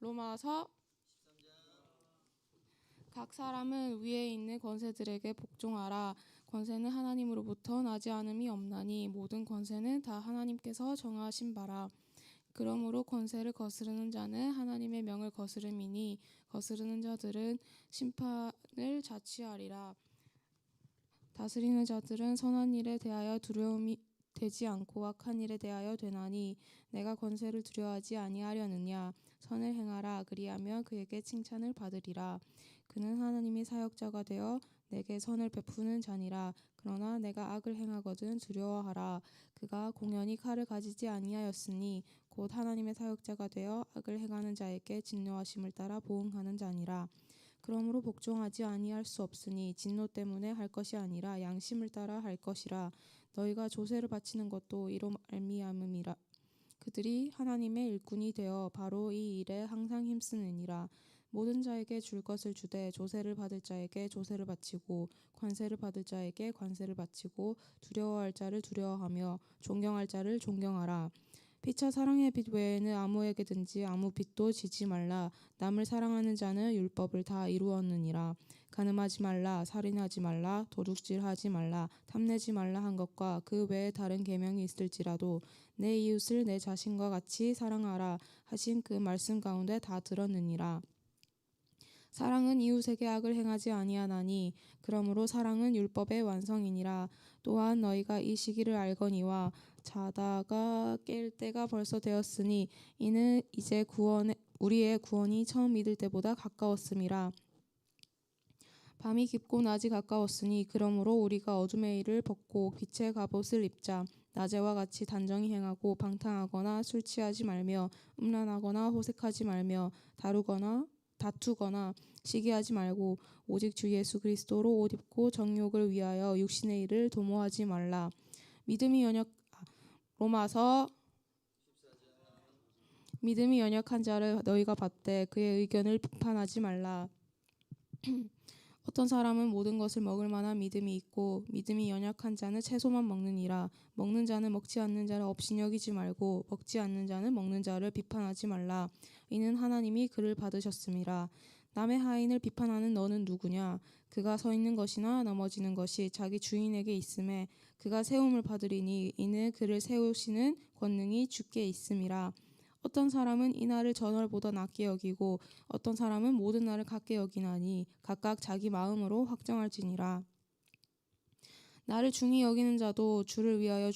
로마서 각 사람은 위에 있는 권세들에게 복종하라. 권세는 하나님으로부터 나지 않음이 없나니 모든 권세는 다 하나님께서 정하신 바라. 그러므로 권세를 거스르는 자는 하나님의 명을 거스름이니 거스르는 자들은 심판을 자취하리라. 다스리는 자들은 선한 일에 대하여 두려움이 되지 않고 악한 일에 대하여 되나니 내가 권세를 두려워하지 아니하려느냐. 선을 행하라. 그리하면 그에게 칭찬을 받으리라. 그는 하나님의 사역자가 되어 내게 선을 베푸는 자니라. 그러나 내가 악을 행하거든 두려워하라. 그가 공연히 칼을 가지지 아니하였으니 곧 하나님의 사역자가 되어 악을 행하는 자에게 진노하심을 따라 보응하는 자니라. 그러므로 복종하지 아니할 수 없으니 진노 때문에 할 것이 아니라 양심을 따라 할 것이라. 너희가 조세를 바치는 것도 이로 말미암음이라. 그들이 하나님의 일꾼이 되어 바로 이 일에 항상 힘쓰느니라. 모든 자에게 줄 것을 주되 조세를 받을 자에게 조세를 바치고 관세를 받을 자에게 관세를 바치고 두려워할 자를 두려워하며 존경할 자를 존경하라. 피차 사랑의 빚 외에는 아무에게든지 아무 빚도 지지 말라. 남을 사랑하는 자는 율법을 다 이루었느니라. 간음하지 말라, 살인하지 말라, 도둑질하지 말라, 탐내지 말라 한 것과 그 외에 다른 계명이 있을지라도 내 이웃을 내 자신과 같이 사랑하라 하신 그 말씀 가운데 다 들었느니라. 사랑은 이웃에게 악을 행하지 아니하나니 그러므로 사랑은 율법의 완성이니라. 또한 너희가 이 시기를 알거니와 자다가 깰 때가 벌써 되었으니 이는 이제 우리의 구원이 처음 믿을 때보다 가까웠음이라. 밤이 깊고 낮이 가까웠으니 그러므로 우리가 어둠의 일을 벗고 빛의 갑옷을 입자. 낮에와 같이 단정히 행하고 방탕하거나 술 취하지 말며 음란하거나 호색하지 말며 다투거나 시기하지 말고 오직 주 예수 그리스도로 옷 입고 정욕을 위하여 육신의 일을 도모하지 말라. 믿음이 연약한 자를 너희가 받되 그의 의견을 비판하지 말라. 어떤 사람은 모든 것을 먹을 만한 믿음이 있고 믿음이 연약한 자는 채소만 먹느니라. 먹는 자는 먹지 않는 자를 업신여기지 말고 먹지 않는 자는 먹는 자를 비판하지 말라. 이는 하나님이 그를 받으셨음이라. 남의 하인을 비판하는 너는 누구냐? 그가 서 있는 것이나 넘어지는 것이 자기 주인에게 있음에 그가 세움을 받으리니 이는 그를 세우시는 권능이 주께 있음이라. 어떤 사람은 이 날을 전월보다 낮게 여기고 어떤 사람은 모든 날을 같게 여기나니 각각 자기 마음으로 확정할지니라. 나를 중히 여기는 자도 주를 위하여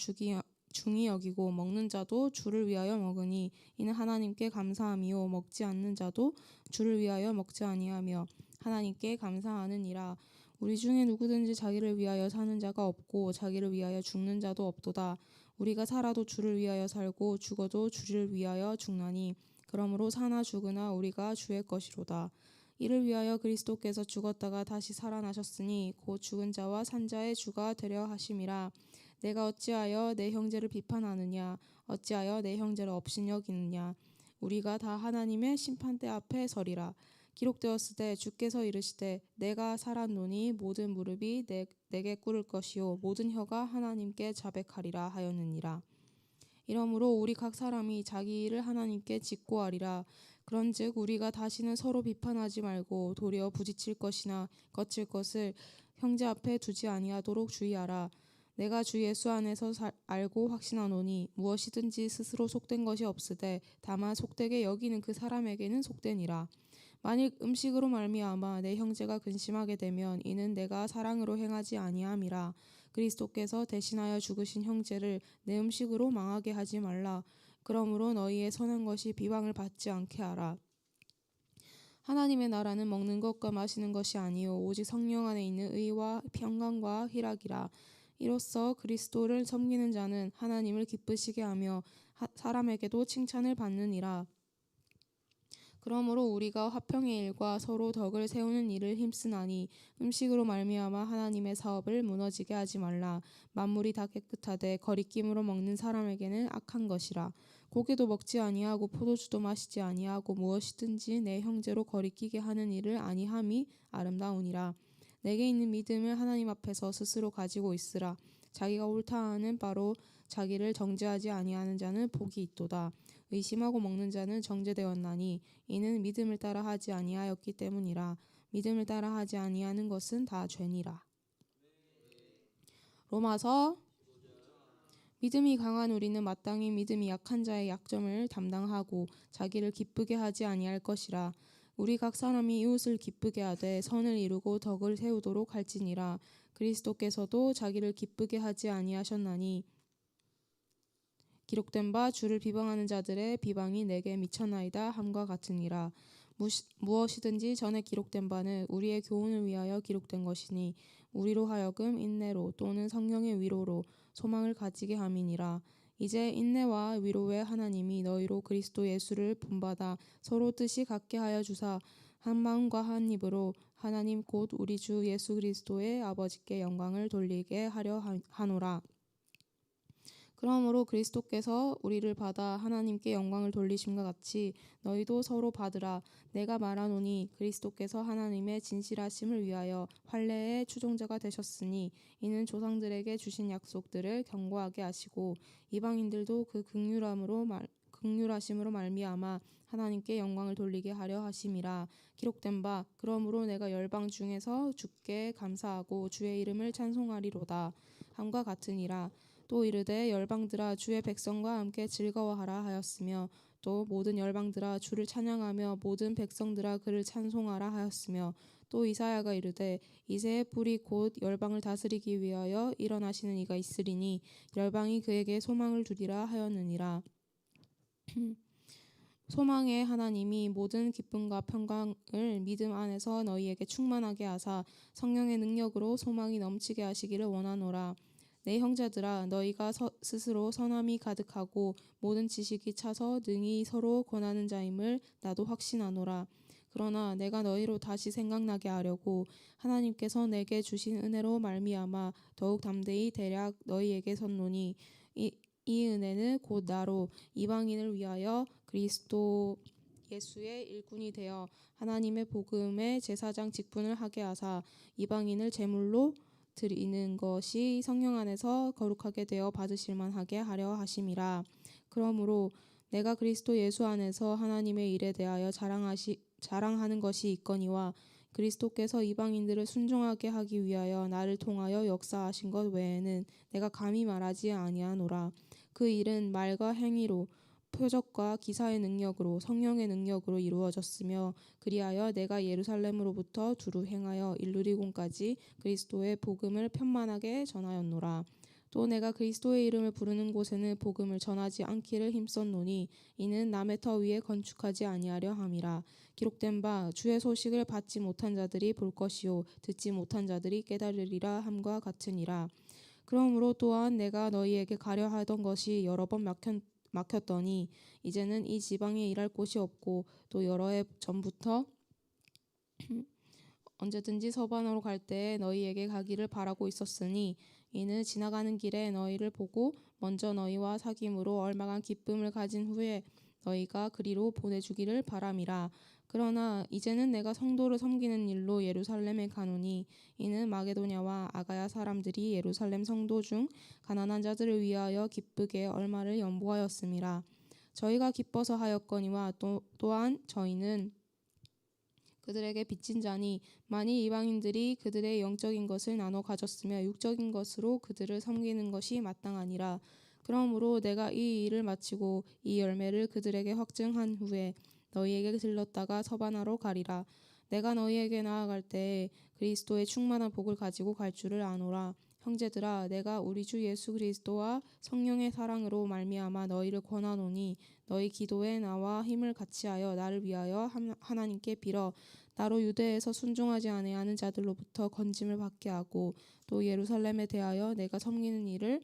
중히 여기고 먹는 자도 주를 위하여 먹으니 이는 하나님께 감사함이요 먹지 않는 자도 주를 위하여 먹지 아니하며 하나님께 감사하느니라. 우리 중에 누구든지 자기를 위하여 사는 자가 없고 자기를 위하여 죽는 자도 없도다. 우리가 살아도 주를 위하여 살고 죽어도 주를 위하여 죽나니 그러므로 사나 죽으나 우리가 주의 것이로다. 이를 위하여 그리스도께서 죽었다가 다시 살아나셨으니 곧 죽은 자와 산 자의 주가 되려 하심이라. 내가 어찌하여 내 형제를 비판하느냐? 어찌하여 내 형제를 업신여기느냐? 우리가 다 하나님의 심판대 앞에 서리라. 기록되었으되 주께서 이르시되 내가 살았노니 모든 무릎이 내게 꿇을 것이요 모든 혀가 하나님께 자백하리라 하였느니라. 이러므로 우리 각 사람이 자기 일을 하나님께 직고하리라. 그런즉 우리가 다시는 서로 비판하지 말고 도리어 부딪힐 것이나 거칠 것을 형제 앞에 두지 아니하도록 주의하라. 내가 주 예수 안에서 알고 확신하노니 무엇이든지 스스로 속된 것이 없으되 다만 속되게 여기는 그 사람에게는 속되니라. 만일 음식으로 말미암아 내 형제가 근심하게 되면 이는 내가 사랑으로 행하지 아니함이라. 그리스도께서 대신하여 죽으신 형제를 내 음식으로 망하게 하지 말라. 그러므로 너희의 선한 것이 비방을 받지 않게 하라. 하나님의 나라는 먹는 것과 마시는 것이 아니요 오직 성령 안에 있는 의와 평강과 희락이라. 이로써 그리스도를 섬기는 자는 하나님을 기쁘시게 하며 사람에게도 칭찬을 받느니라. 그러므로 우리가 화평의 일과 서로 덕을 세우는 일을 힘쓰나니 음식으로 말미암아 하나님의 사업을 무너지게 하지 말라. 만물이 다 깨끗하되 거리낌으로 먹는 사람에게는 악한 것이라. 고기도 먹지 아니하고 포도주도 마시지 아니하고 무엇이든지 내 형제로 거리끼게 하는 일을 아니함이 아름다우니라. 내게 있는 믿음을 하나님 앞에서 스스로 가지고 있으라. 자기가 옳다 하는 바로 자기를 정죄하지 아니하는 자는 복이 있도다. 의심하고 먹는 자는 정죄되었나니 이는 믿음을 따라 하지 아니하였기 때문이라. 믿음을 따라 하지 아니하는 것은 다 죄니라. 로마서. 믿음이 강한 우리는 마땅히 믿음이 약한 자의 약점을 담당하고 자기를 기쁘게 하지 아니할 것이라. 우리 각 사람이 이웃을 기쁘게 하되 선을 이루고 덕을 세우도록 할지니라. 그리스도께서도 자기를 기쁘게 하지 아니하셨나니 기록된 바 주를 비방하는 자들의 비방이 내게 미쳤나이다 함과 같으니라. 무엇이든지 전에 기록된 바는 우리의 교훈을 위하여 기록된 것이니 우리로 하여금 인내로 또는 성령의 위로로 소망을 가지게 함이니라. 이제 인내와 위로의 하나님이 너희로 그리스도 예수를 본받아 서로 뜻이 같게 하여 주사 한 마음과 한 입으로 하나님 곧 우리 주 예수 그리스도의 아버지께 영광을 돌리게 하려 하노라. 그러므로 그리스도께서 우리를 받아 하나님께 영광을 돌리심과 같이 너희도 서로 받으라. 내가 말하노니 그리스도께서 하나님의 진실하심을 위하여 환례의 추종자가 되셨으니 이는 조상들에게 주신 약속들을 견고하게 하시고 이방인들도 그 긍휼하심으로 말미암아 하나님께 영광을 돌리게 하려 하심이라. 기록된 바 그러므로 내가 열방 중에서 주께 감사하고 주의 이름을 찬송하리로다 함과 같으니라. 또 이르되 열방들아 주의 백성과 함께 즐거워하라 하였으며 또 모든 열방들아 주를 찬양하며 모든 백성들아 그를 찬송하라 하였으며 또 이사야가 이르되 이새의 뿔이 곧 열방을 다스리기 위하여 일어나시는 이가 있으리니 열방이 그에게 소망을 두리라 하였느니라. 소망의 하나님이 모든 기쁨과 평강을 믿음 안에서 너희에게 충만하게 하사 성령의 능력으로 소망이 넘치게 하시기를 원하노라. 내 형제들아 너희가 스스로 선함이 가득하고 모든 지식이 차서 능히 서로 권하는 자임을 나도 확신하노라. 그러나 내가 너희로 다시 생각나게 하려고 하나님께서 내게 주신 은혜로 말미암아 더욱 담대히 대략 너희에게 섰노니 이 은혜는 곧 나로 이방인을 위하여 그리스도 예수의 일꾼이 되어 하나님의 복음의 제사장 직분을 하게 하사 이방인을 제물로 드리는 것이 성령 안에서 거룩하게 되어 받으실 만하게 하려 하심이라. 그러므로 내가 그리스도 예수 안에서 하나님의 일에 대하여 자랑하는 것이 있거니와 그리스도께서 이방인들을 순종하게 하기 위하여 나를 통하여 역사하신 것 외에는 내가 감히 말하지 아니하노라. 그 일은 말과 행위로 표적과 기사의 능력으로 성령의 능력으로 이루어졌으며 그리하여 내가 예루살렘으로부터 두루 행하여 일루리곤까지 그리스도의 복음을 편만하게 전하였노라. 또 내가 그리스도의 이름을 부르는 곳에는 복음을 전하지 않기를 힘썼노니 이는 남의 터 위에 건축하지 아니하려 함이라. 기록된 바 주의 소식을 받지 못한 자들이 볼 것이요 듣지 못한 자들이 깨달으리라 함과 같으니라. 그러므로 또한 내가 너희에게 가려 하던 것이 여러 번 막혔더니 이제는 이 지방에 일할 곳이 없고 또 여러 해 전부터 언제든지 서반으로 갈 때에 너희에게 가기를 바라고 있었으니 이는 지나가는 길에 너희를 보고 먼저 너희와 사귐으로 얼마간 기쁨을 가진 후에 너희가 그리로 보내주기를 바람이라. 그러나 이제는 내가 성도를 섬기는 일로 예루살렘에 가노니 이는 마게도냐와 아가야 사람들이 예루살렘 성도 중 가난한 자들을 위하여 기쁘게 얼마를 연보하였음이라. 저희가 기뻐서 하였거니와 또한 저희는 그들에게 빚진 자니 만일 이방인들이 그들의 영적인 것을 나눠 가졌으며 육적인 것으로 그들을 섬기는 것이 마땅하니라. 그러므로 내가 이 일을 마치고 이 열매를 그들에게 확증한 후에 너희에게 들렀다가 서바나로 가리라. 내가 너희에게 나아갈 때에 그리스도의 충만한 복을 가지고 갈 줄을 아노라. 형제들아 내가 우리 주 예수 그리스도와 성령의 사랑으로 말미암아 너희를 권하노니 너희 기도에 나와 힘을 같이하여 나를 위하여 하나님께 빌어 나로 유대에서 순종하지 아니하는 자들로부터 건짐을 받게 하고 또 예루살렘에 대하여 내가 섬기는 일을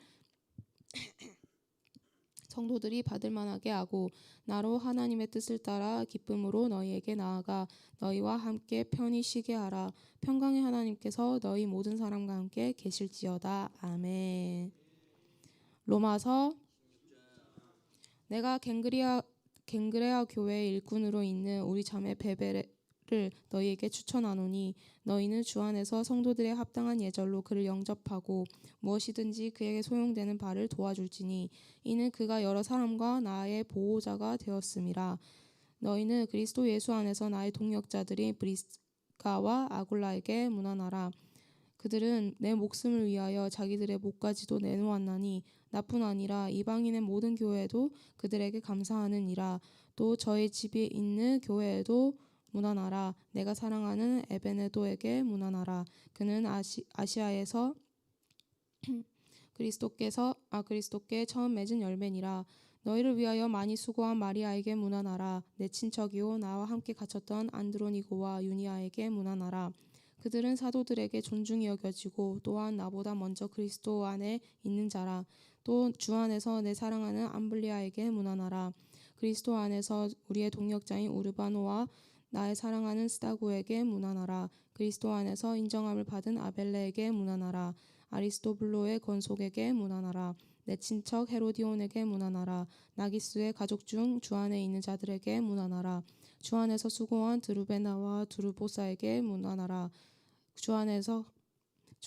성도들이 받을 만하게 하고 나로 하나님의 뜻을 따라 기쁨으로 너희에게 나아가 너희와 함께 편히 쉬게 하라. 평강의 하나님께서 너희 모든 사람과 함께 계실지어다. 아멘. 로마서. 내가 갱그레아 교회의 일꾼으로 있는 우리 자매 너희에게 추천하노니 너희는 주 안에서 성도들의 합당한 예절로 그를 영접하고 무엇이든지 그에게 소용되는 바를 도와줄지니 이는 그가 여러 사람과 나의 보호자가 되었음이라. 너희는 그리스도 예수 안에서 나의 동역자들인 브리스가와 아굴라에게 문안하라. 그들은 내 목숨을 위하여 자기들의 목까지도 내놓았나니 나뿐 아니라 이방인의 모든 교회도 그들에게 감사하느니라. 또 저희 집에 있는 교회에도 문안하라. 내가 사랑하는 에베네도에게 문안하라. 그는 아시아에서 그리스도께 처음 맺은 열매니라. 너희를 위하여 많이 수고한 마리아에게 문안하라. 내 친척이요 나와 함께 갇혔던 안드로니고와 유니아에게 문안하라. 그들은 사도들에게 존중이 여겨지고 또한 나보다 먼저 그리스도 안에 있는 자라. 또 주 안에서 내 사랑하는 암블리아에게 문안하라. 그리스도 안에서 우리의 동역자인 우르바노와 나의 사랑하는 스다고에게 문안하라. 그리스도 안에서 인정함을 받은 아벨레에게 문안하라. 아리스토블로의 권속에게 문안하라. 내 친척 헤로디온에게 문안하라. 나기스의 가족 중 주 안에 있는 자들에게 문안하라. 주 안에서 수고한 드루베나와 두루보사에게 문안하라. 주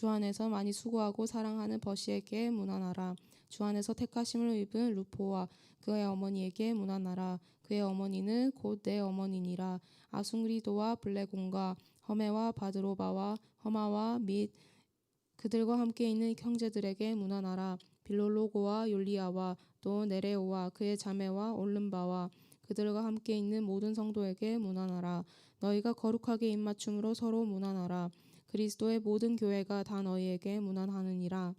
안에서 많이 수고하고 사랑하는 버시에게 문안하라. 주 안에서 택하심을 입은 루포와 그의 어머니에게 문안하라. 그의 어머니는 곧 내 어머니니라. 아숭리도와 블레곤과 허메와 바드로바와 허마와 및 그들과 함께 있는 형제들에게 문안하라. 빌롤로고와 율리아와 또 네레오와 그의 자매와 올름바와 그들과 함께 있는 모든 성도에게 문안하라. 너희가 거룩하게 입맞춤으로 서로 문안하라. 그리스도의 모든 교회가 다 너희에게 문안하느니라.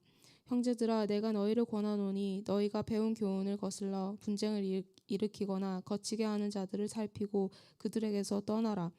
형제들아, 내가 너희를 권하노니 너희가 배운 교훈을 거슬러 분쟁을 일으키거나 거치게 하는 자들을 살피고 그들에게서 떠나라.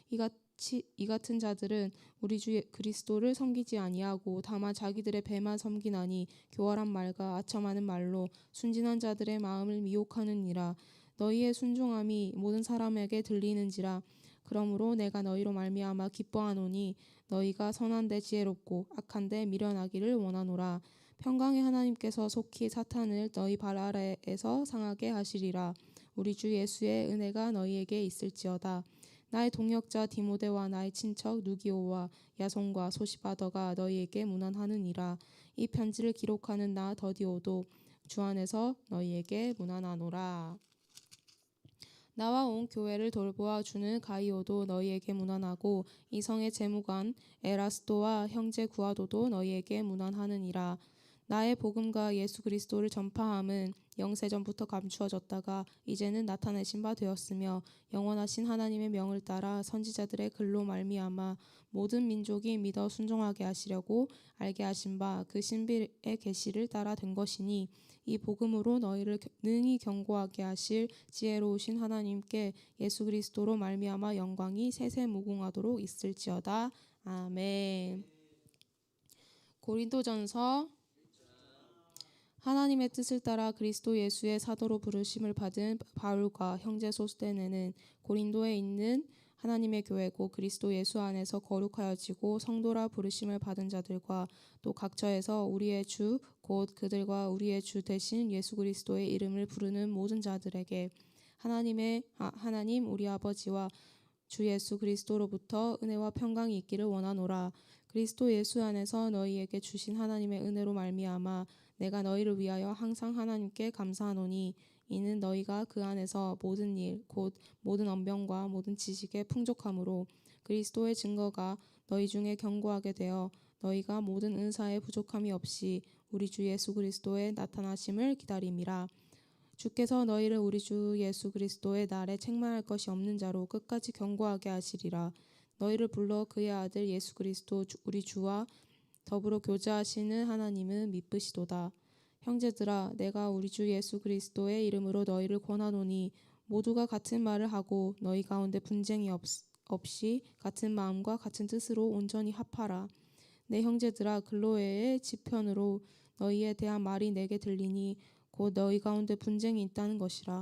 이 같은 자들은 우리 주 그리스도를 섬기지 아니하고 다만 자기들의 배만 섬기나니 교활한 말과 아첨하는 말로 순진한 자들의 마음을 미혹하느니라. 너희의 순종함이 모든 사람에게 들리는지라. 그러므로 내가 너희로 말미암아 기뻐하노니 너희가 선한데 지혜롭고 악한데 미련하기를 원하노라. 평강의 하나님께서 속히 사탄을 너희 발 아래에서 상하게 하시리라. 우리 주 예수의 은혜가 너희에게 있을지어다. 나의 동역자 디모데와 나의 친척 누기오와 야손과 소시바더가 너희에게 문안하느니라. 이 편지를 기록하는 나 더디오도 주 안에서 너희에게 문안하노라. 나와 온 교회를 돌보아 주는 가이오도 너희에게 문안하고 이성의 재무관 에라스도와 형제 구아도도 너희에게 문안하느니라. 나의 복음과 예수 그리스도를 전파함은 영세전부터 감추어졌다가 이제는 나타내신 바 되었으며 영원하신 하나님의 명을 따라 선지자들의 글로 말미암아 모든 민족이 믿어 순종하게 하시려고 알게 하신 바 그 신비의 계시를 따라 된 것이니 이 복음으로 너희를 능히 경고하게 하실 지혜로우신 하나님께 예수 그리스도로 말미암아 영광이 세세무궁하도록 있을지어다. 아멘. 고린도전서 하나님의 뜻을 따라 그리스도 예수의 사도로 부르심을 받은 바울과 형제 소스데네는 고린도에 있는 하나님의 교회고 그리스도 예수 안에서 거룩하여지고 성도라 부르심을 받은 자들과 또 각처에서 우리의 주 곧 그들과 우리의 주 되신 예수 그리스도의 이름을 부르는 모든 자들에게 하나님 우리 아버지와 주 예수 그리스도로부터 은혜와 평강이 있기를 원하노라. 그리스도 예수 안에서 너희에게 주신 하나님의 은혜로 말미암아 내가 너희를 위하여 항상 하나님께 감사하노니 이는 너희가 그 안에서 모든 일 곧 모든 언변과 모든 지식에 풍족함으로 그리스도의 증거가 너희 중에 견고하게 되어 너희가 모든 은사에 부족함이 없이 우리 주 예수 그리스도의 나타나심을 기다림이라. 주께서 너희를 우리 주 예수 그리스도의 날에 책망할 것이 없는 자로 끝까지 견고하게 하시리라. 너희를 불러 그의 아들 예수 그리스도 우리 주와 더불어 교제하시는 하나님은 미쁘시도다. 형제들아, 내가 우리 주 예수 그리스도의 이름으로 너희를 권하노니 모두가 같은 말을 하고 너희 가운데 분쟁이 없이 같은 마음과 같은 뜻으로 온전히 합하라. 내 형제들아, 글로에의 지편으로 너희에 대한 말이 내게 들리니 곧 너희 가운데 분쟁이 있다는 것이라.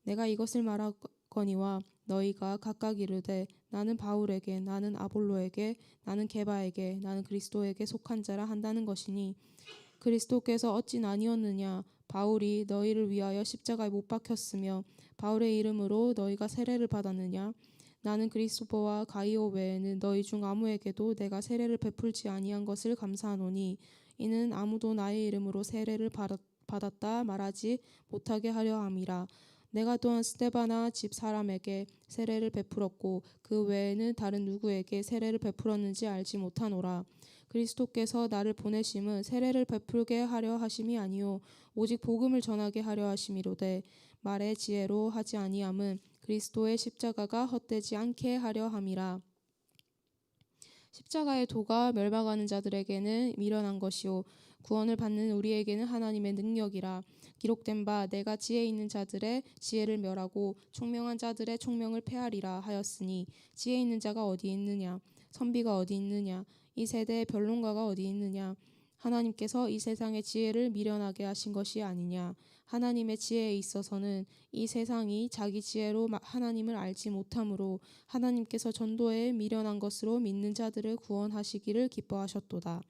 내가 이것을 말하거니와 너희가 각각 이르되 나는 바울에게 나는 아볼로에게 나는 게바에게 나는 그리스도에게 속한 자라 한다는 것이니 그리스도께서 어찌 나뉘었느냐. 바울이 너희를 위하여 십자가에 못 박혔으며 바울의 이름으로 너희가 세례를 받았느냐. 나는 그리스도와 가이오 외에는 너희 중 아무에게도 내가 세례를 베풀지 아니한 것을 감사하노니 이는 아무도 나의 이름으로 세례를 받았다 말하지 못하게 하려 함이라. 내가 또한 스데바나 집 사람에게 세례를 베풀었고 그 외에는 다른 누구에게 세례를 베풀었는지 알지 못하노라. 그리스도께서 나를 보내심은 세례를 베풀게 하려 하심이 아니요 오직 복음을 전하게 하려 하심이로되 말의 지혜로 하지 아니함은 그리스도의 십자가가 헛되지 않게 하려 함이라. 십자가의 도가 멸망하는 자들에게는 미련한 것이요 구원을 받는 우리에게는 하나님의 능력이라. 기록된 바 내가 지혜 있는 자들의 지혜를 멸하고 총명한 자들의 총명을 폐하리라 하였으니 지혜 있는 자가 어디 있느냐 선비가 어디 있느냐 이 세대의 변론가가 어디 있느냐. 하나님께서 이 세상의 지혜를 미련하게 하신 것이 아니냐. 하나님의 지혜에 있어서는 이 세상이 자기 지혜로 하나님을 알지 못하므로 하나님께서 전도에 미련한 것으로 믿는 자들을 구원하시기를 기뻐하셨도다.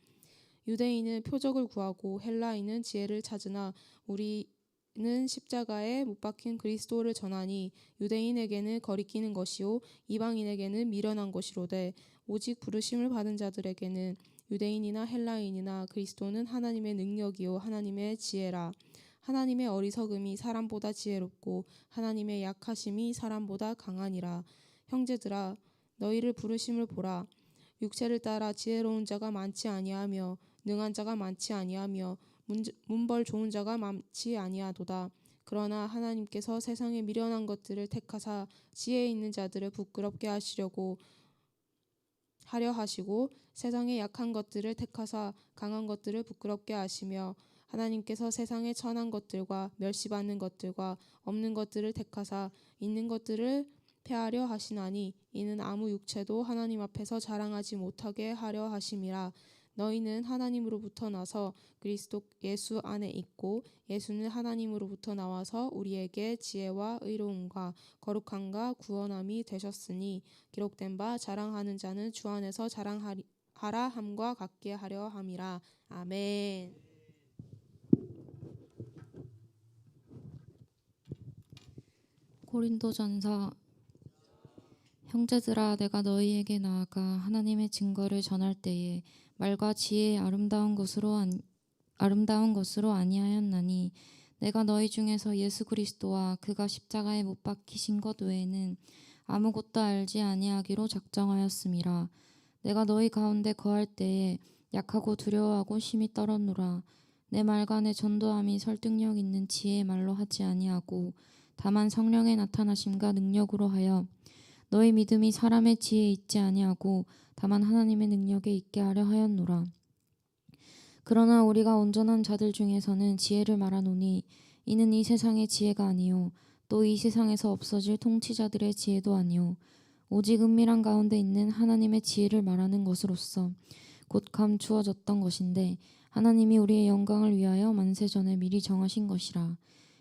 유대인은 표적을 구하고 헬라인은 지혜를 찾으나 우리는 십자가에 못 박힌 그리스도를 전하니 유대인에게는 거리끼는 것이요 이방인에게는 미련한 것이로되 오직 부르심을 받은 자들에게는 유대인이나 헬라인이나 그리스도는 하나님의 능력이요 하나님의 지혜라. 하나님의 어리석음이 사람보다 지혜롭고 하나님의 약하심이 사람보다 강하니라. 형제들아 너희를 부르심을 보라. 육체를 따라 지혜로운 자가 많지 아니하며 능한 자가 많지 아니하며 문벌 좋은 자가 많지 아니하도다. 그러나 하나님께서 세상의 미련한 것들을 택하사 지혜 있는 자들을 부끄럽게 하려 하시고 세상의 약한 것들을 택하사 강한 것들을 부끄럽게 하시며 하나님께서 세상의 천한 것들과 멸시받는 것들과 없는 것들을 택하사 있는 것들을 폐하려 하시나니 이는 아무 육체도 하나님 앞에서 자랑하지 못하게 하려 하심이라. 너희는 하나님으로부터 나서 그리스도 예수 안에 있고 예수는 하나님으로부터 나와서 우리에게 지혜와 의로움과 거룩함과 구원함이 되셨으니 기록된 바 자랑하는 자는 주 안에서 자랑하라 함과 같게 하려 함이라. 아멘. 고린도전서. 형제들아 내가 너희에게 나아가 하나님의 증거를 전할 때에 말과 지혜의 아름다운 것으로 아니하였나니 내가 너희 중에서 예수 그리스도와 그가 십자가에 못 박히신 것 외에는 아무것도 알지 아니하기로 작정하였음이라. 내가 너희 가운데 거할 때에 약하고 두려워하고 심히 떨었노라. 내 말과 내 전도함이 설득력 있는 지혜의 말로 하지 아니하고 다만 성령의 나타나심과 능력으로 하여 너희 믿음이 사람의 지혜에 있지 아니하고 다만 하나님의 능력에 있게 하려 하였노라. 그러나 우리가 온전한 자들 중에서는 지혜를 말하노니 이는 이 세상의 지혜가 아니요 또 이 세상에서 없어질 통치자들의 지혜도 아니요 오직 은밀한 가운데 있는 하나님의 지혜를 말하는 것으로서 곧 감추어졌던 것인데 하나님이 우리의 영광을 위하여 만세전에 미리 정하신 것이라.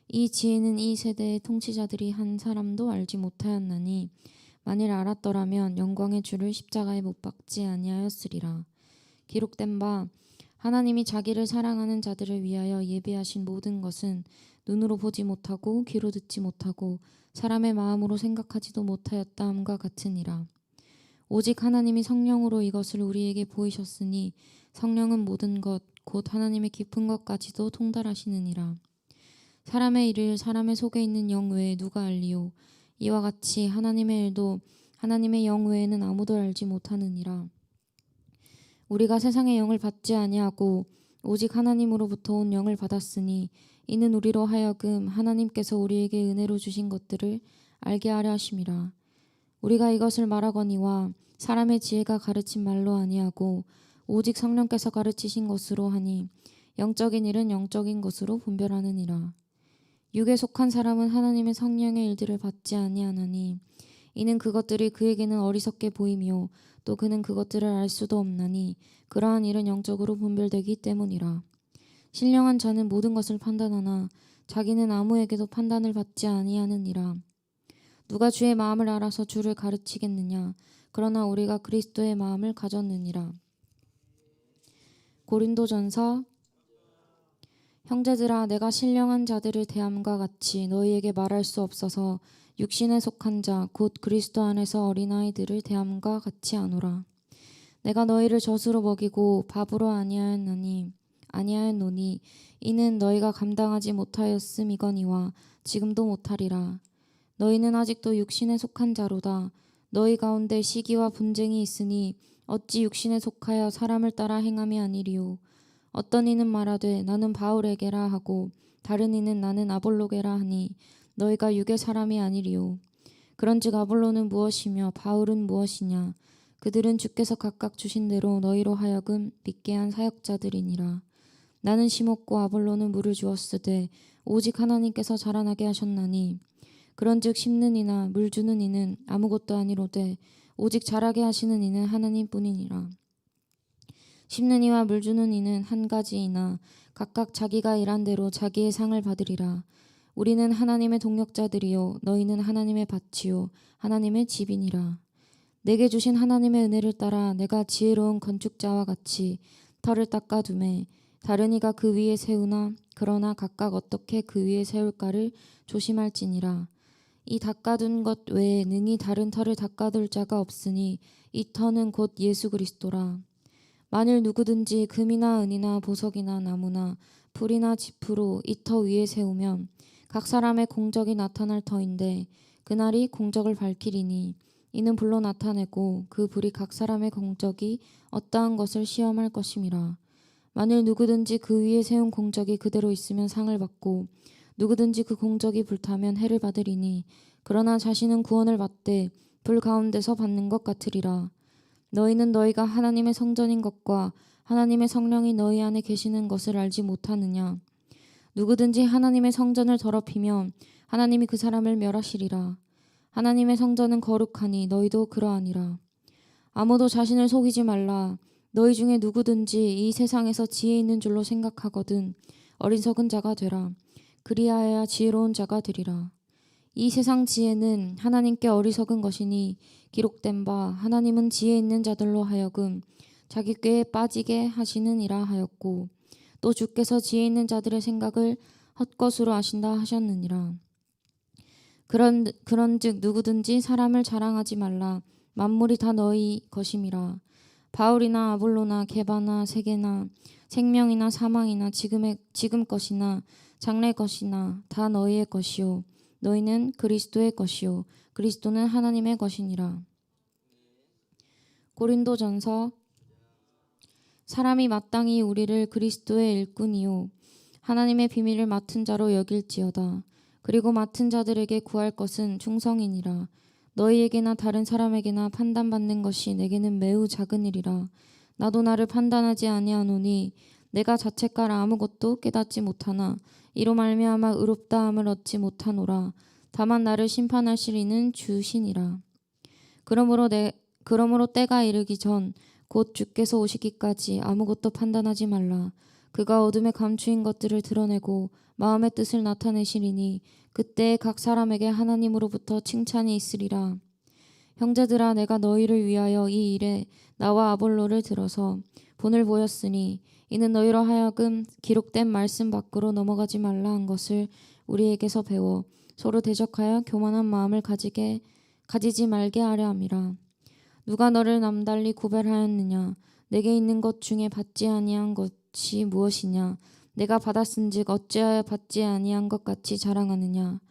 이 지혜는 이 세대의 통치자들이 한 사람도 알지 못하였나니 만일 알았더라면 영광의 주를 십자가에 못 박지 아니하였으리라. 기록된 바 하나님이 자기를 사랑하는 자들을 위하여 예비하신 모든 것은 눈으로 보지 못하고 귀로 듣지 못하고 사람의 마음으로 생각하지도 못하였다 함과 같으니라. 오직 하나님이 성령으로 이것을 우리에게 보이셨으니 성령은 모든 것 곧 하나님의 깊은 것까지도 통달하시느니라. 사람의 일을 사람의 속에 있는 영 외에 누가 알리요 이와 같이 하나님의 일도 하나님의 영 외에는 아무도 알지 못하느니라. 우리가 세상의 영을 받지 아니하고 오직 하나님으로부터 온 영을 받았으니 이는 우리로 하여금 하나님께서 우리에게 은혜로 주신 것들을 알게 하려 하심이라. 우리가 이것을 말하거니와 사람의 지혜가 가르친 말로 아니하고 오직 성령께서 가르치신 것으로 하니 영적인 일은 영적인 것으로 분별하느니라. 육에 속한 사람은 하나님의 성령의 일들을 받지 아니하나니 이는 그것들이 그에게는 어리석게 보이며 또 그는 그것들을 알 수도 없나니 그러한 일은 영적으로 분별되기 때문이라. 신령한 자는 모든 것을 판단하나 자기는 아무에게도 판단을 받지 아니하느니라. 누가 주의 마음을 알아서 주를 가르치겠느냐. 그러나 우리가 그리스도의 마음을 가졌느니라. 고린도전서. 형제들아 내가 신령한 자들을 대함과 같이 너희에게 말할 수 없어서 육신에 속한 자 곧 그리스도 안에서 어린아이들을 대함과 같이 하노라. 내가 너희를 젖으로 먹이고 밥으로 아니하였노니 이는 너희가 감당하지 못하였음이거니와 지금도 못하리라. 너희는 아직도 육신에 속한 자로다. 너희 가운데 시기와 분쟁이 있으니 어찌 육신에 속하여 사람을 따라 행함이 아니리요. 어떤 이는 말하되 나는 바울에게라 하고 다른 이는 나는 아볼로게라 하니 너희가 육의 사람이 아니리요. 그런즉 아볼로는 무엇이며 바울은 무엇이냐. 그들은 주께서 각각 주신 대로 너희로 하여금 믿게 한 사역자들이니라. 나는 심었고 아볼로는 물을 주었으되 오직 하나님께서 자라나게 하셨나니 그런즉 심는 이나 물 주는 이는 아무것도 아니로되 오직 자라게 하시는 이는 하나님뿐이니라. 심는 이와 물 주는 이는 한 가지이나 각각 자기가 일한 대로 자기의 상을 받으리라. 우리는 하나님의 동역자들이요 너희는 하나님의 밭이요 하나님의 집이니라. 내게 주신 하나님의 은혜를 따라 내가 지혜로운 건축자와 같이 터를 닦아두매 다른 이가 그 위에 세우나 그러나 각각 어떻게 그 위에 세울까를 조심할지니라. 이 닦아둔 것 외에 능히 다른 터를 닦아둘 자가 없으니 이 터는 곧 예수 그리스도라. 만일 누구든지 금이나 은이나 보석이나 나무나 불이나 지푸로 이 터 위에 세우면 각 사람의 공적이 나타날 터인데 그날이 공적을 밝히리니 이는 불로 나타내고 그 불이 각 사람의 공적이 어떠한 것을 시험할 것임이라. 만일 누구든지 그 위에 세운 공적이 그대로 있으면 상을 받고 누구든지 그 공적이 불타면 해를 받으리니 그러나 자신은 구원을 받되 불 가운데서 받는 것 같으리라. 너희는 너희가 하나님의 성전인 것과 하나님의 성령이 너희 안에 계시는 것을 알지 못하느냐. 누구든지 하나님의 성전을 더럽히면 하나님이 그 사람을 멸하시리라. 하나님의 성전은 거룩하니 너희도 그러하니라. 아무도 자신을 속이지 말라. 너희 중에 누구든지 이 세상에서 지혜 있는 줄로 생각하거든 어리석은 자가 되라. 그리하여야 지혜로운 자가 되리라. 이 세상 지혜는 하나님께 어리석은 것이니 기록된 바 하나님은 지혜 있는 자들로 하여금 자기 꾀에 빠지게 하시느니라 하였고 또 주께서 지혜 있는 자들의 생각을 헛것으로 아신다 하셨느니라. 그런즉 누구든지 사람을 자랑하지 말라. 만물이 다 너희 것임이라. 바울이나 아볼로나 게바나 세계나 생명이나 사망이나 지금 것이나 장래 것이나 다 너희의 것이요 너희는 그리스도의 것이요 그리스도는 하나님의 것이니라. 고린도전서 사람이 마땅히 우리를 그리스도의 일꾼이요 하나님의 비밀을 맡은 자로 여길지어다. 그리고 맡은 자들에게 구할 것은 충성이니라. 너희에게나 다른 사람에게나 판단받는 것이 내게는 매우 작은 일이라. 나도 나를 판단하지 아니하노니 내가 자책하라 아무것도 깨닫지 못하나 이로 말미암아 의롭다함을 얻지 못하노라. 다만 나를 심판하실 이는 주시니라. 그러므로 때가 이르기 전 곧 주께서 오시기까지 아무것도 판단하지 말라. 그가 어둠에 감추인 것들을 드러내고 마음의 뜻을 나타내시리니 그때에 각 사람에게 하나님으로부터 칭찬이 있으리라. 형제들아 내가 너희를 위하여 이 일에 나와 아볼로를 들어서 본을 보였으니 이는 너희로 하여금 기록된 말씀 밖으로 넘어가지 말라 한 것을 우리에게서 배워 서로 대적하여 교만한 마음을 가지지 말게 하려 함이라. 누가 너를 남달리 구별하였느냐. 내게 있는 것 중에 받지 아니한 것이 무엇이냐. 내가 받았은즉 어찌하여 받지 아니한 것 같이 자랑하느냐.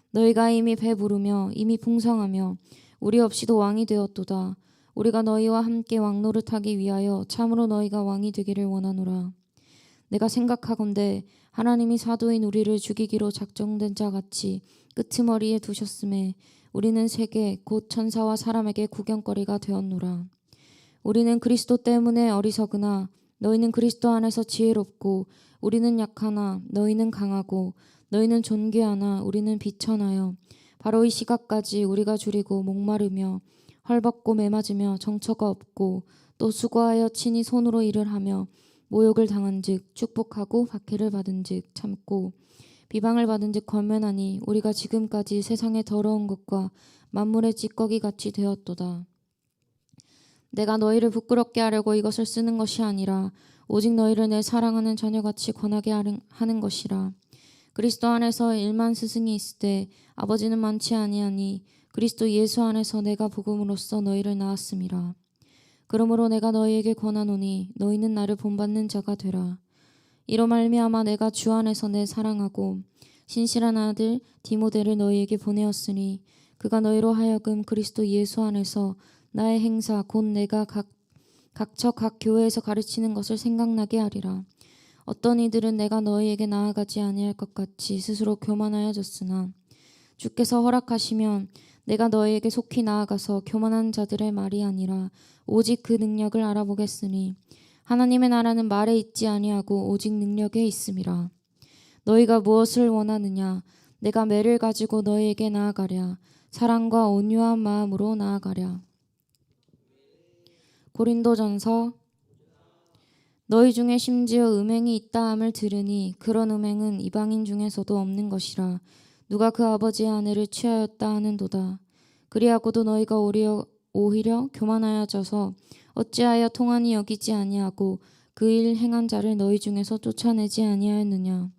너희가 이미 배부르며 이미 풍성하며 우리 없이도 왕이 되었도다. 우리가 너희와 함께 왕노릇하기 위하여 참으로 너희가 왕이 되기를 원하노라. 내가 생각하건대 하나님이 사도인 우리를 죽이기로 작정된 자 같이 끄트머리에 두셨음에 우리는 세계 곧 천사와 사람에게 구경거리가 되었노라. 우리는 그리스도 때문에 어리석으나 너희는 그리스도 안에서 지혜롭고 우리는 약하나 너희는 강하고 너희는 존귀하나 우리는 비천하여 바로 이 시각까지 우리가 줄이고 목마르며 헐벗고 매맞으며 정처가 없고 또 수고하여 친히 손으로 일을 하며 모욕을 당한즉 축복하고 박해를 받은즉 참고 비방을 받은즉 권면하니 우리가 지금까지 세상의 더러운 것과 만물의 찌꺼기 같이 되었도다. 내가 너희를 부끄럽게 하려고 이것을 쓰는 것이 아니라 오직 너희를 내 사랑하는 자녀같이 권하게 하는 것이라. 그리스도 안에서 1만 스승이 있을 때 아버지는 많지 아니하니 그리스도 예수 안에서 내가 복음으로써 너희를 낳았음이라. 그러므로 내가 너희에게 권하노니 너희는 나를 본받는 자가 되라. 이로 말미암아 내가 주 안에서 내 사랑하고 신실한 아들 디모데를 너희에게 보내었으니 그가 너희로 하여금 그리스도 예수 안에서 나의 행사 곧 내가 각처 각 교회에서 가르치는 것을 생각나게 하리라. 어떤 이들은 내가 너희에게 나아가지 아니할 것 같이 스스로 교만하여졌으나 주께서 허락하시면 내가 너희에게 속히 나아가서 교만한 자들의 말이 아니라 오직 그 능력을 알아보겠으니 하나님의 나라는 말에 있지 아니하고 오직 능력에 있음이라. 너희가 무엇을 원하느냐? 내가 매를 가지고 너희에게 나아가랴. 사랑과 온유한 마음으로 나아가랴. 고린도전서 너희 중에 심지어 음행이 있다 함을 들으니 그런 음행은 이방인 중에서도 없는 것이라. 누가 그 아버지의 아내를 취하였다 하는도다. 그리하고도 너희가 오히려 교만하여져서 어찌하여 통한이 여기지 아니하고 그 일 행한 자를 너희 중에서 쫓아내지 아니하였느냐.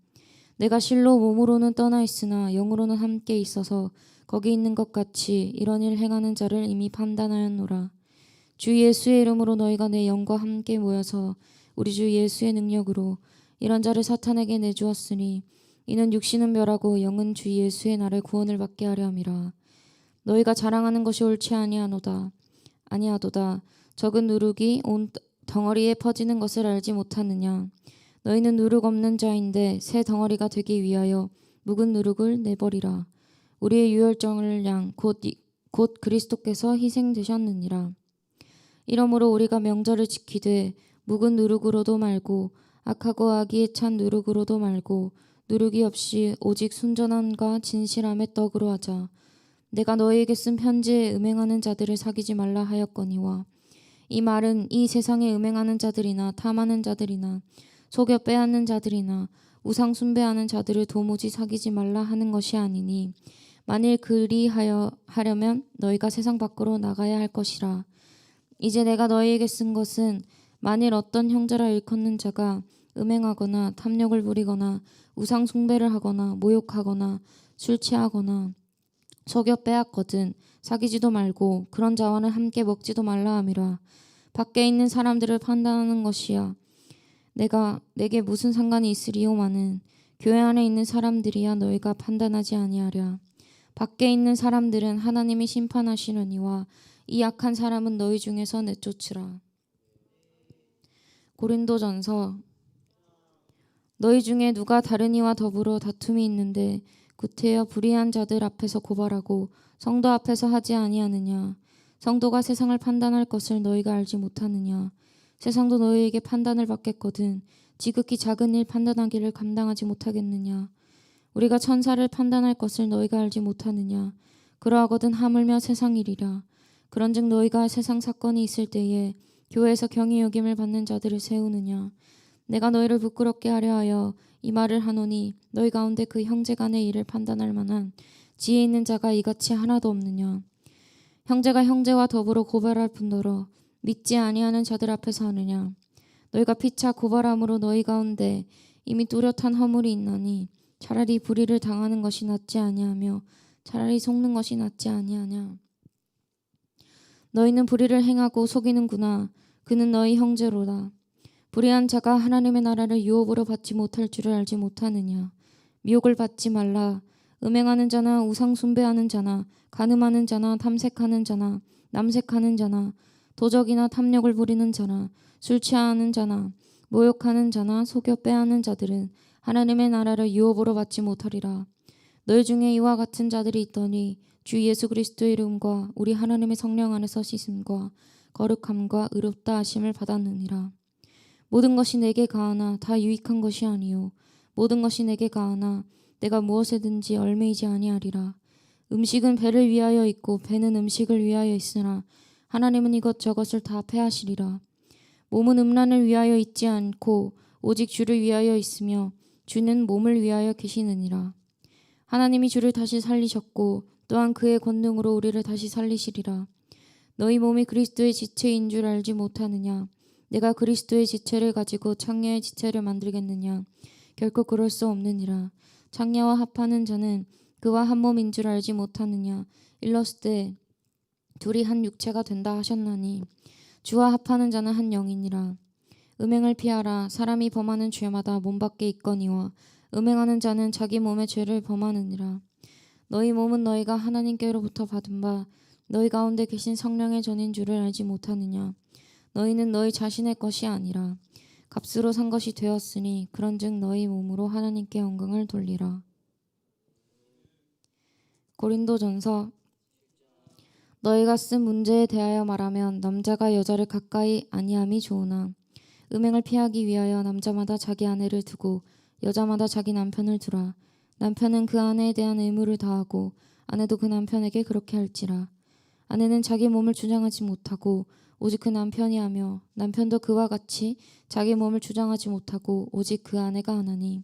내가 실로 몸으로는 떠나 있으나 영으로는 함께 있어서 거기 있는 것 같이 이런 일 행하는 자를 이미 판단하였노라. 주 예수의 이름으로 너희가 내 영과 함께 모여서 우리 주 예수의 능력으로 이런 자를 사탄에게 내주었으니 이는 육신은 멸하고 영은 주 예수의 날에 구원을 받게 하려 함이라. 너희가 자랑하는 것이 옳지 아니하도다. 적은 누룩이 온 덩어리에 퍼지는 것을 알지 못하느냐. 너희는 누룩 없는 자인데 새 덩어리가 되기 위하여 묵은 누룩을 내버리라. 우리의 유혈정을 양 곧 그리스도께서 희생되셨느니라. 이러므로 우리가 명절을 지키되 묵은 누룩으로도 말고 악하고 악의에 찬 누룩으로도 말고 누룩이 없이 오직 순전함과 진실함의 떡으로 하자. 내가 너희에게 쓴 편지에 음행하는 자들을 사귀지 말라 하였거니와 이 말은 이 세상에 음행하는 자들이나 탐하는 자들이나 속여 빼앗는 자들이나 우상 숭배하는 자들을 도무지 사귀지 말라 하는 것이 아니니 만일 하려면 너희가 세상 밖으로 나가야 할 것이라. 이제 내가 너희에게 쓴 것은 만일 어떤 형제라 일컫는 자가 음행하거나 탐욕을 부리거나 우상 숭배를 하거나 모욕하거나 술 취하거나 속여 빼앗거든 사귀지도 말고 그런 자와는 함께 먹지도 말라 함이라. 밖에 있는 사람들을 판단하는 것이야 내게 무슨 상관이 있으리오마는 교회 안에 있는 사람들이야 너희가 판단하지 아니하랴. 밖에 있는 사람들은 하나님이 심판하시려니와 이 악한 사람은 너희 중에서 내쫓으라. 고린도전서 너희 중에 누가 다른 이와 더불어 다툼이 있는데 구태여 불의한 자들 앞에서 고발하고 성도 앞에서 하지 아니하느냐. 성도가 세상을 판단할 것을 너희가 알지 못하느냐. 세상도 너희에게 판단을 받겠거든 지극히 작은 일 판단하기를 감당하지 못하겠느냐. 우리가 천사를 판단할 것을 너희가 알지 못하느냐. 그러하거든 하물며 세상 일이라. 그런즉 너희가 세상 사건이 있을 때에 교회에서 경히 여김을 받는 자들을 세우느냐. 내가 너희를 부끄럽게 하려 하여 이 말을 하노니 너희 가운데 그 형제 간의 일을 판단할 만한 지혜 있는 자가 이같이 하나도 없느냐. 형제가 형제와 더불어 고발할 뿐더러 믿지 아니하는 자들 앞에서 하느냐. 너희가 피차 고발함으로 너희 가운데 이미 뚜렷한 허물이 있나니 차라리 불의를 당하는 것이 낫지 아니하며 차라리 속는 것이 낫지 아니하냐. 너희는 불의를 행하고 속이는구나. 그는 너희 형제로다. 불의한 자가 하나님의 나라를 유업으로 받지 못할 줄을 알지 못하느냐. 미혹을 받지 말라. 음행하는 자나 우상 숭배하는 자나 간음하는 자나 탐색하는 자나 남색하는 자나 도적이나 탐욕을 부리는 자나 술 취하는 자나 모욕하는 자나 속여 빼앗는 자들은 하나님의 나라를 유업으로 받지 못하리라. 너희 중에 이와 같은 자들이 있더니 주 예수 그리스도의 이름과 우리 하나님의 성령 안에서 씻음과 거룩함과 의롭다 하심을 받았느니라. 모든 것이 내게 가하나 다 유익한 것이 아니요 모든 것이 내게 가하나 내가 무엇에든지 얽매이지 아니하리라. 음식은 배를 위하여 있고 배는 음식을 위하여 있으나 하나님은 이것저것을 다 패하시리라. 몸은 음란을 위하여 있지 않고 오직 주를 위하여 있으며 주는 몸을 위하여 계시느니라. 하나님이 주를 다시 살리셨고 또한 그의 권능으로 우리를 다시 살리시리라. 너희 몸이 그리스도의 지체인 줄 알지 못하느냐. 내가 그리스도의 지체를 가지고 창녀의 지체를 만들겠느냐. 결코 그럴 수 없느니라. 장녀와 합하는 자는 그와 한 몸인 줄 알지 못하느냐. 일렀을 둘이 한 육체가 된다 하셨나니 주와 합하는 자는 한 영이니라. 음행을 피하라. 사람이 범하는 죄마다 몸 밖에 있거니와 음행하는 자는 자기 몸의 죄를 범하느니라. 너희 몸은 너희가 하나님께로부터 받은 바 너희 가운데 계신 성령의 전인 줄을 알지 못하느냐. 너희는 너희 자신의 것이 아니라 값으로 산 것이 되었으니 그런즉 너희 몸으로 하나님께 영광을 돌리라. 고린도전서. 너희가 쓴 문제에 대하여 말하면 남자가 여자를 가까이 아니함이 좋으나 음행을 피하기 위하여 남자마다 자기 아내를 두고 여자마다 자기 남편을 두라. 남편은 그 아내에 대한 의무를 다하고 아내도 그 남편에게 그렇게 할지라. 아내는 자기 몸을 주장하지 못하고 오직 그 남편이 하며 남편도 그와 같이 자기 몸을 주장하지 못하고 오직 그 아내가 하나니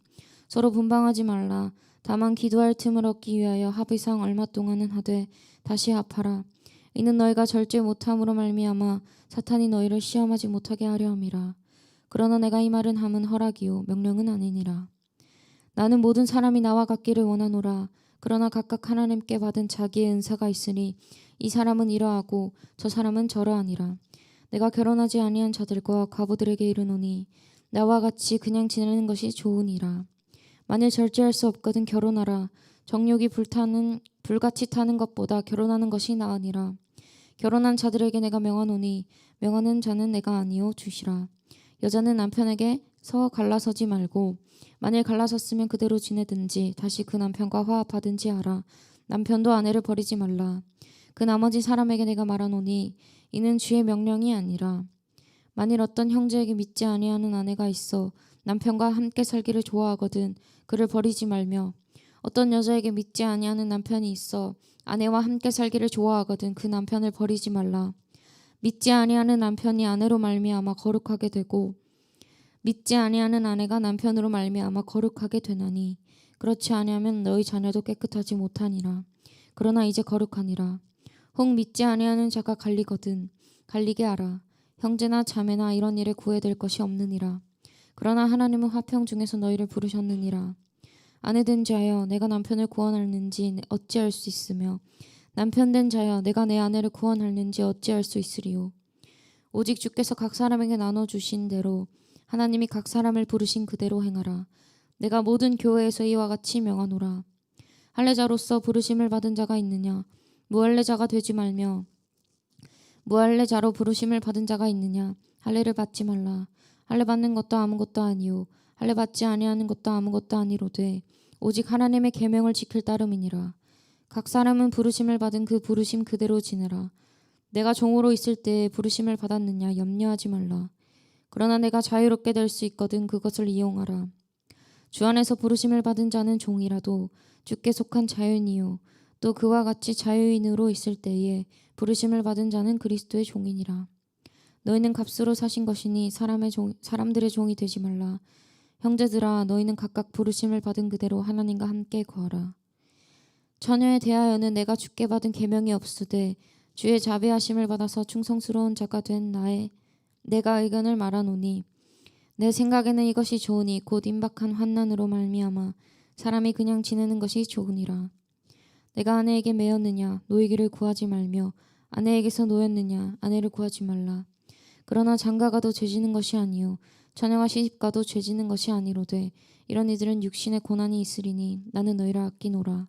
서로 분방하지 말라. 다만 기도할 틈을 얻기 위하여 합의상 얼마 동안은 하되 다시 합하라. 이는 너희가 절제 못함으로 말미암아 사탄이 너희를 시험하지 못하게 하려 함이라. 그러나 내가 이 말은 함은 허락이요 명령은 아니니라. 나는 모든 사람이 나와 같기를 원하노라. 그러나 각각 하나님께 받은 자기의 은사가 있으니 이 사람은 이러하고 저 사람은 저러하니라. 내가 결혼하지 아니한 자들과 과부들에게 이르노니 나와 같이 그냥 지내는 것이 좋으니라. 만일 절제할 수 없거든 결혼하라. 정욕이 불같이 타는 것보다 결혼하는 것이 나으니라. 결혼한 자들에게 내가 명하노니 명하는 자는 내가 아니요 주시라. 여자는 남편에게 갈라서지 말고 만일 갈라섰으면 그대로 지내든지 다시 그 남편과 화합하든지 하라. 남편도 아내를 버리지 말라. 그 나머지 사람에게 내가 말하노니 이는 주의 명령이 아니라 만일 어떤 형제에게 믿지 아니하는 아내가 있어 남편과 함께 살기를 좋아하거든 그를 버리지 말며 어떤 여자에게 믿지 아니하는 남편이 있어 아내와 함께 살기를 좋아하거든 그 남편을 버리지 말라. 믿지 아니하는 남편이 아내로 말미암아 거룩하게 되고 믿지 아니하는 아내가 남편으로 말미암아 거룩하게 되나니 그렇지 아니하면 너희 자녀도 깨끗하지 못하니라. 그러나 이제 거룩하니라. 혹 믿지 아니하는 자가 갈리거든 갈리게 하라. 형제나 자매나 이런 일에 구애될 것이 없느니라. 그러나 하나님은 화평 중에서 너희를 부르셨느니라. 아내된 자여 내가 남편을 구원하는지 어찌할 수 있으며 남편된 자여 내가 내 아내를 구원하는지 어찌할 수 있으리요. 오직 주께서 각 사람에게 나눠주신 대로 하나님이 각 사람을 부르신 그대로 행하라. 내가 모든 교회에서 이와 같이 명하노라. 할례자로서 부르심을 받은 자가 있느냐. 무할례자가 되지 말며 무할례자로 부르심을 받은 자가 있느냐. 할례를 받지 말라. 할례 받는 것도 아무것도 아니요 할례 받지 아니하는 것도 아무것도 아니로되 오직 하나님의 계명을 지킬 따름이니라. 각 사람은 부르심을 받은 그 부르심 그대로 지내라. 내가 종으로 있을 때에 부르심을 받았느냐 염려하지 말라. 그러나 내가 자유롭게 될 수 있거든 그것을 이용하라. 주 안에서 부르심을 받은 자는 종이라도 주께 속한 자유인이요 또 그와 같이 자유인으로 있을 때에 부르심을 받은 자는 그리스도의 종이니라. 너희는 값으로 사신 것이니 사람들의 종이 되지 말라. 형제들아 너희는 각각 부르심을 받은 그대로 하나님과 함께 거하라. 처녀에 대하여는 내가 주께 받은 계명이 없으되 주의 자비하심을 받아서 충성스러운 자가 된 내가 의견을 말하노니 내 생각에는 이것이 좋으니 곧 임박한 환난으로 말미암아 사람이 그냥 지내는 것이 좋으니라. 내가 아내에게 매였느냐 노이기를 구하지 말며 아내에게서 노였느냐 아내를 구하지 말라. 그러나 장가가도 죄지는 것이 아니요 처녀가 시집가도 죄지는 것이 아니로되 이런 이들은 육신의 고난이 있으리니 나는 너희를 아끼노라.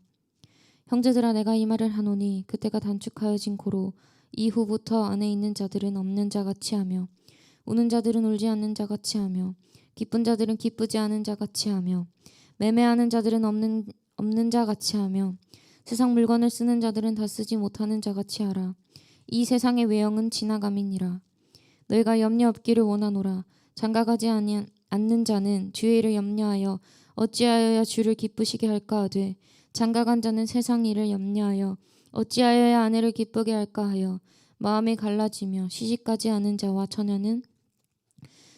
형제들아 내가 이 말을 하노니 그때가 단축하여진 고로 이후부터 안에 있는 자들은 없는 자같이 하며 우는 자들은 울지 않는 자같이 하며 기쁜 자들은 기쁘지 않은 자같이 하며 매매하는 자들은 없는 자같이 하며 세상 물건을 쓰는 자들은 다 쓰지 못하는 자같이 하라. 이 세상의 외형은 지나감이니라. 너희가 염려 없기를 원하노라. 장가가지 않는 자는 주의 일을 염려하여 어찌하여야 주를 기쁘시게 할까 하되 장가간 자는 세상 일을 염려하여 어찌하여야 아내를 기쁘게 할까 하여 마음이 갈라지며 시집가지 않은 자와 처녀는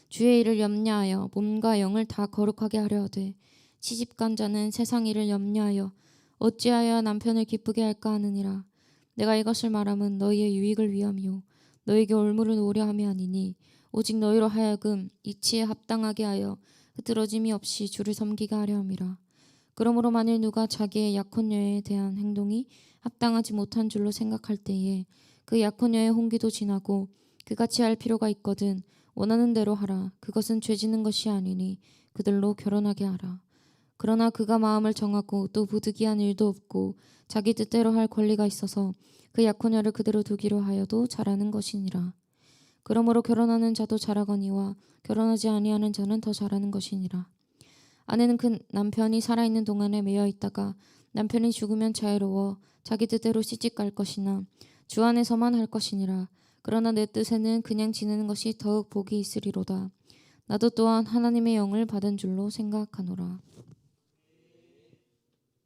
주의 일을 염려하여 몸과 영을 다 거룩하게 하려 하되 시집간 자는 세상 일을 염려하여 어찌하여 남편을 기쁘게 할까 하느니라. 내가 이것을 말함은 너희의 유익을 위함이요 너희에게 올무를 놓으려 함이 아니니 오직 너희로 하여금 이치에 합당하게 하여 흐트러짐이 없이 주를 섬기게 하려 함이라. 그러므로 만일 누가 자기의 약혼녀에 대한 행동이 합당하지 못한 줄로 생각할 때에 그 약혼녀의 홍기도 지나고 그같이 할 필요가 있거든 원하는 대로 하라. 그것은 죄지는 것이 아니니 그들로 결혼하게 하라. 그러나 그가 마음을 정하고 또 부득이한 일도 없고 자기 뜻대로 할 권리가 있어서 그 약혼녀를 그대로 두기로 하여도 잘하는 것이니라. 그러므로 결혼하는 자도 잘하거니와 결혼하지 아니하는 자는 더 잘하는 것이니라. 아내는 그 남편이 살아있는 동안에 매여 있다가 남편이 죽으면 자유로워 자기 뜻대로 시집갈 것이나 주 안에서만 할 것이니라. 그러나 내 뜻에는 그냥 지내는 것이 더욱 복이 있으리로다. 나도 또한 하나님의 영을 받은 줄로 생각하노라.